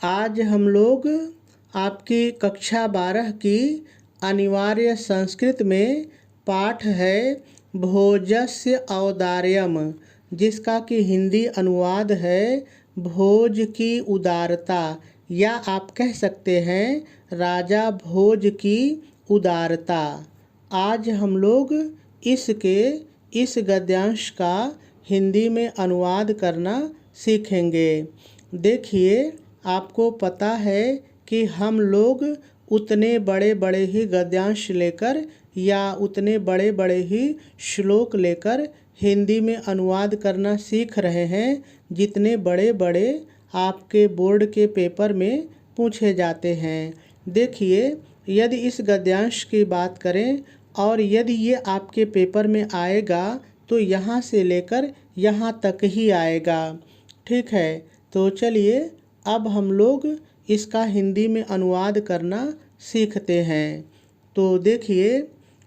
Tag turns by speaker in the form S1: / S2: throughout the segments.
S1: आज हम लोग आपकी कक्षा 12 की अनिवार्य संस्कृत में पाठ है भोजस्य औदार्यम, जिसका कि हिंदी अनुवाद है भोज की उदारता, या आप कह सकते हैं राजा भोज की उदारता। आज हम लोग इस गद्यांश का हिंदी में अनुवाद करना सीखेंगे। देखिए, आपको पता है कि हम लोग उतने बड़े बड़े ही गद्यांश लेकर या उतने बड़े बड़े ही श्लोक लेकर हिंदी में अनुवाद करना सीख रहे हैं जितने बड़े बड़े आपके बोर्ड के पेपर में पूछे जाते हैं। देखिए, यदि इस गद्यांश की बात करें और यदि ये आपके पेपर में आएगा तो यहाँ से लेकर यहाँ तक ही आएगा। ठीक है, तो चलिए अब हम लोग इसका हिंदी में अनुवाद करना सीखते हैं। तो देखिए,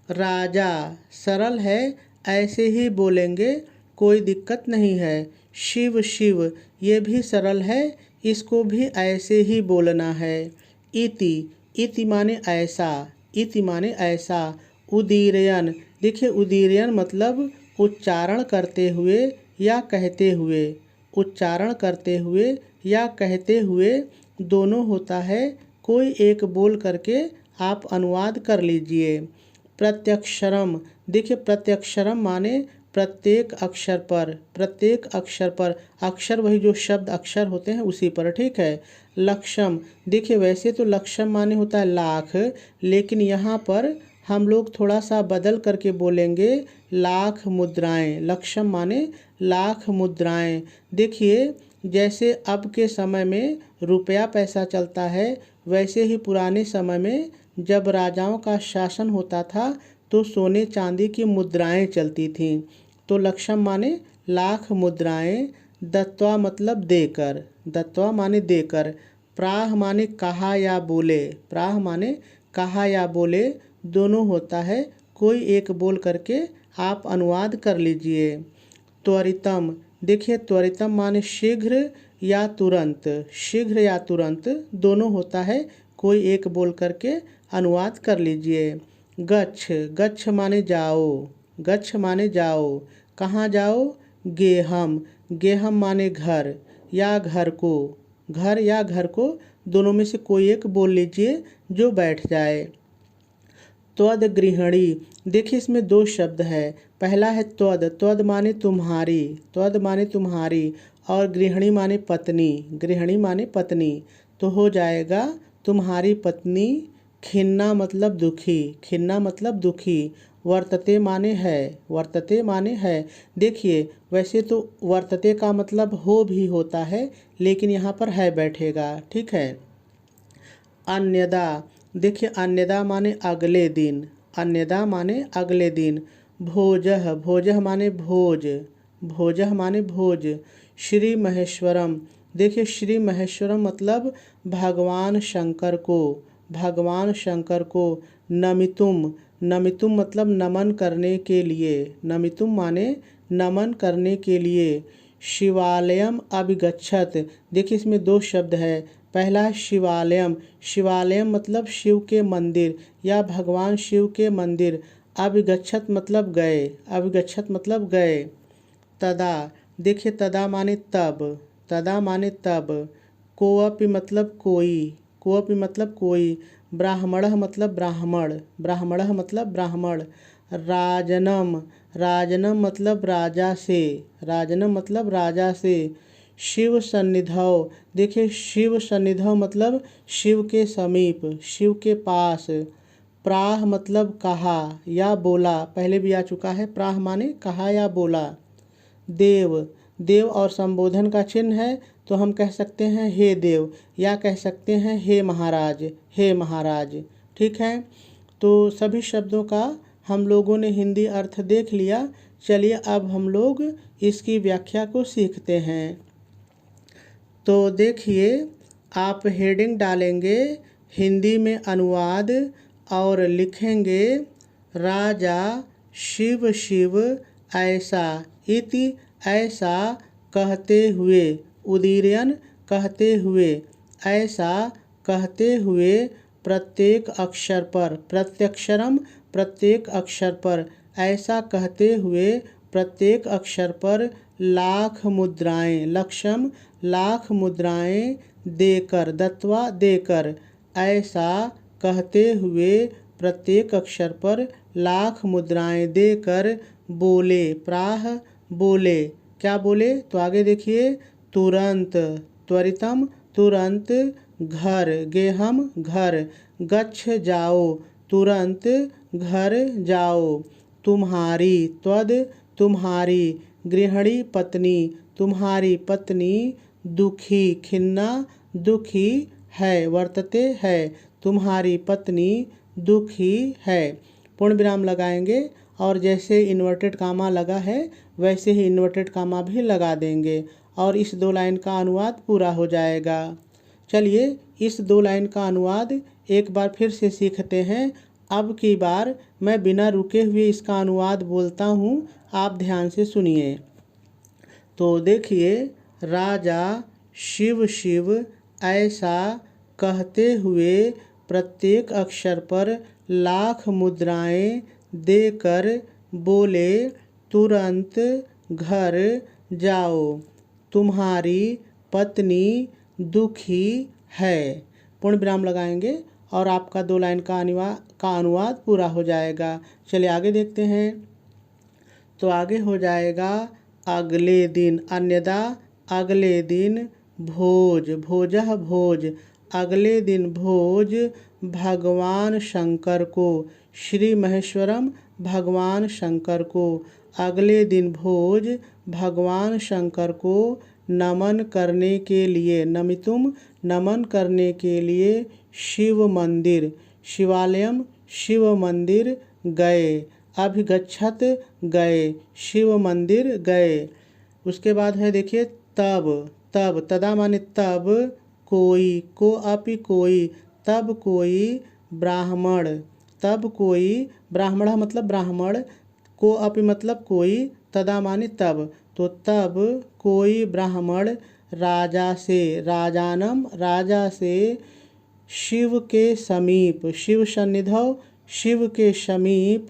S1: राजा सरल है, ऐसे ही बोलेंगे, कोई दिक्कत नहीं है। शिव शिव ये भी सरल है, इसको भी ऐसे ही बोलना है। इति इति माने ऐसा, इति माने ऐसा। उदीरयन, देखिए उदीरयन मतलब उच्चारण करते हुए या कहते हुए, उच्चारण करते हुए या कहते हुए दोनों होता है। कोई एक बोल करके आप अनुवाद कर लीजिए। प्रत्यक्षरम, देखिए प्रत्यक्षरम माने प्रत्येक अक्षर पर, प्रत्येक अक्षर पर, अक्षर वही जो शब्द अक्षर होते हैं उसी पर। ठीक है। लक्षम, देखिए वैसे तो लक्षम माने होता है लाख, लेकिन यहाँ पर हम लोग थोड़ा सा बदल करके बोलेंगे लाख मुद्राएं। लक्षम माने लाख मुद्राएं। देखिए, जैसे अब के समय में रुपया पैसा चलता है, वैसे ही पुराने समय में जब राजाओं का शासन होता था तो सोने चांदी की मुद्राएं चलती थीं। तो लक्षम माने लाख मुद्राएं। दत्वा मतलब देकर, दत्वा माने देकर। प्राह माने कहा या बोले, प्राह माने कहा या बोले, दोनों होता है। कोई एक बोल करके आप अनुवाद कर लीजिए। त्वरितम, देखिए त्वरितम माने शीघ्र या तुरंत, शीघ्र या तुरंत दोनों होता है। कोई एक बोल करके अनुवाद कर लीजिए। गच्छ, गच्छ माने जाओ, गच्छ माने जाओ। कहाँ जाओ? गेहम, गेहम माने घर या घर को, घर या घर को दोनों में से कोई एक बोल लीजिए जो बैठ जाए। त्वद गृहिणी, देखिए इसमें दो शब्द है। पहला है त्वद, त्वद माने तुम्हारी, त्वद माने तुम्हारी, और गृहिणी माने पत्नी, गृहिणी माने पत्नी। तो हो जाएगा तुम्हारी पत्नी। खिन्ना मतलब दुखी, खिन्ना मतलब दुखी। वर्तते माने है, वर्तते माने है। देखिए वैसे तो वर्तते का मतलब हो भी होता है, लेकिन यहाँ पर है बैठेगा। ठीक है। अन्यदा, देखिए अन्यदा माने अगले दिन, अन्यदा माने अगले दिन। भोजः, भोजः माने भोज, भोजः माने भोज। श्री महेश्वरम, देखिए श्री महेश्वरम मतलब भगवान शंकर को, भगवान शंकर को। नमितुम, नमितुम मतलब नमन करने के लिए, नमितुम माने नमन करने के लिए। शिवालयम अभिगच्छत, देखिए इसमें दो शब्द है। पहला है शिवालयम, शिवालयम मतलब शिव के मंदिर या भगवान शिव के मंदिर। अभिगच्छत मतलब गए, अभिगच्छत मतलब गए। तदा, देखिए तदा माने तब, तदा माने तब। कोअपि मतलब कोई, कोअपि मतलब कोई। ब्राह्मणः मतलब ब्राह्मण, ब्राह्मणः मतलब ब्राह्मण। राजनम, राजनम मतलब राजा से, राजनम मतलब राजा से। शिव सन्निधौ, देखिए शिव सन्निधौ मतलब शिव के समीप, शिव के पास। प्राह मतलब कहा या बोला, पहले भी आ चुका है। प्राह माने कहा या बोला। देव, देव और संबोधन का चिन्ह है, तो हम कह सकते हैं हे देव, या कह सकते हैं हे महाराज, हे महाराज। ठीक है। तो सभी शब्दों का हम लोगों ने हिंदी अर्थ देख लिया। चलिए अब हम लोग इसकी व्याख्या को सीखते हैं। तो देखिए, आप हेडिंग डालेंगे हिंदी में अनुवाद और लिखेंगे राजा शिव शिव ऐसा, इति ऐसा कहते हुए, उदीरयन कहते हुए। ऐसा कहते हुए प्रत्येक अक्षर पर, प्रत्यक्षरम प्रत्येक अक्षर पर, ऐसा कहते हुए प्रत्येक अक्षर पर लाख मुद्राएं, लक्षम लाख मुद्राएं देकर, दत्वा देकर, ऐसा कहते हुए प्रत्येक अक्षर पर लाख मुद्राएं देकर बोले, प्राह बोले, क्या बोले तो आगे देखिए, तुरंत, त्वरितम तुरंत, घर गेहम घर, गच्छ जाओ, तुरंत घर जाओ, तुम्हारी, त्वद तुम्हारी, गृहिणी पत्नी, तुम्हारी पत्नी, दुखी खिन्ना दुखी है, वर्तते है, तुम्हारी पत्नी दुखी है। पूर्ण विराम लगाएंगे और जैसे इन्वर्टेड कामा लगा है वैसे ही इन्वर्टेड कामा भी लगा देंगे और इस 2 लाइन का अनुवाद पूरा हो जाएगा। चलिए इस 2 लाइन का अनुवाद एक बार फिर से सीखते हैं। अब की बार मैं बिना रुके हुए इसका अनुवाद बोलता हूँ, आप ध्यान से सुनिए। तो देखिए, राजा शिव शिव ऐसा कहते हुए प्रत्येक अक्षर पर लाख मुद्राएं देकर बोले, तुरंत घर जाओ, तुम्हारी पत्नी दुखी है। पूर्ण विराम लगाएंगे और आपका 2 लाइन का अनुवाद पूरा हो जाएगा। चलिए आगे देखते हैं। तो आगे हो जाएगा अगले दिन, अन्यदा अगले दिन, भोज, भोजः भोज, अगले दिन भोज भगवान शंकर को, श्री महेश्वरम भगवान शंकर को, अगले दिन भोज भगवान शंकर को नमन करने के लिए, नमितुम नमन करने के लिए शिव मंदिर, शिवालयम शिव मंदिर गए, अभिगच्छत गए, शिव मंदिर गए। उसके बाद है देखिए, तब, तब तदा माने तब, कोई, को अपि कोई, तब कोई ब्राह्मण, तब कोई ब्राह्मण मतलब ब्राह्मण, को अपि मतलब कोई, तदा माने तब, तो तब कोई ब्राह्मण राजा से, राजानम राजा से, शिव के समीप, शिव सन्निधौ शिव के समीप,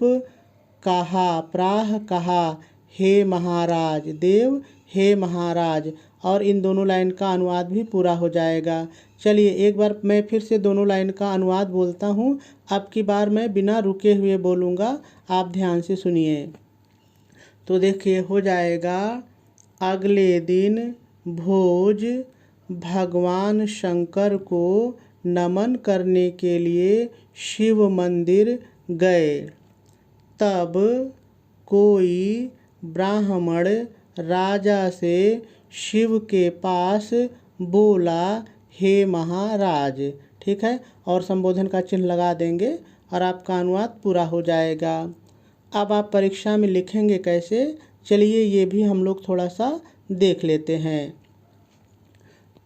S1: कहा, प्राह कहा, हे महाराज, देव हे महाराज। और इन दोनों लाइन का अनुवाद भी पूरा हो जाएगा। चलिए एक बार मैं फिर से दोनों लाइन का अनुवाद बोलता हूँ, अब की बार मैं बिना रुके हुए बोलूँगा, आप ध्यान से सुनिए। तो देखिए हो जाएगा, अगले दिन भोज भगवान शंकर को नमन करने के लिए शिव मंदिर गए, तब कोई ब्राह्मण राजा से शिव के पास बोला, हे महाराज। ठीक है, और संबोधन का चिन्ह लगा देंगे और आपका अनुवाद पूरा हो जाएगा। अब आप परीक्षा में लिखेंगे कैसे, चलिए ये भी हम लोग थोड़ा सा देख लेते हैं।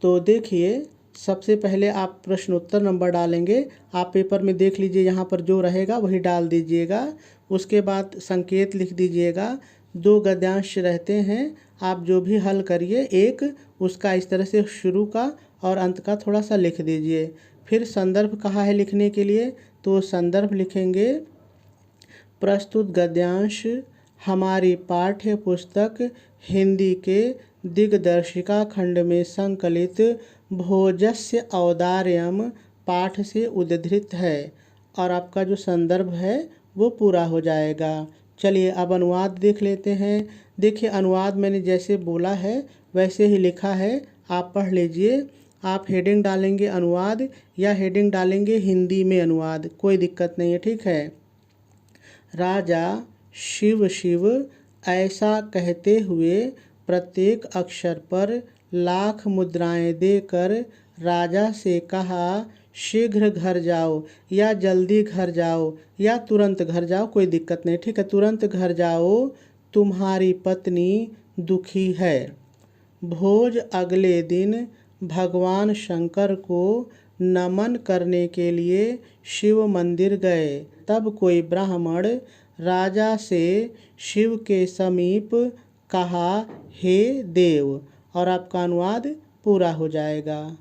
S1: तो देखिए, सबसे पहले आप प्रश्नोत्तर नंबर डालेंगे, आप पेपर में देख लीजिए, यहाँ पर जो रहेगा वही डाल दीजिएगा। उसके बाद संकेत लिख दीजिएगा, 2 गद्यांश रहते हैं, आप जो भी हल करिए एक उसका इस तरह से शुरू का और अंत का थोड़ा सा लिख दीजिए। फिर संदर्भ कहाँ है लिखने के लिए, तो संदर्भ लिखेंगे, प्रस्तुत गद्यांश हमारी पाठ्य पुस्तक हिंदी के दिग्दर्शिका खंड में संकलित भोजस्य औदार्यम पाठ से उद्धृत है, और आपका जो संदर्भ है वो पूरा हो जाएगा। चलिए अब अनुवाद देख लेते हैं। देखिए अनुवाद मैंने जैसे बोला है वैसे ही लिखा है, आप पढ़ लीजिए। आप हेडिंग डालेंगे अनुवाद या हेडिंग डालेंगे हिंदी में अनुवाद, कोई दिक्कत नहीं है, ठीक है। राजा शिव शिव ऐसा कहते हुए प्रत्येक अक्षर पर लाख मुद्राएं देकर राजा से कहा, शीघ्र घर जाओ या जल्दी घर जाओ या तुरंत घर जाओ, कोई दिक्कत नहीं, ठीक है, तुरंत घर जाओ, तुम्हारी पत्नी दुखी है। भोज अगले दिन भगवान शंकर को नमन करने के लिए शिव मंदिर गए, तब कोई ब्राह्मण राजा से शिव के समीप कहा, हे देव। और आपका अनुवाद पूरा हो जाएगा।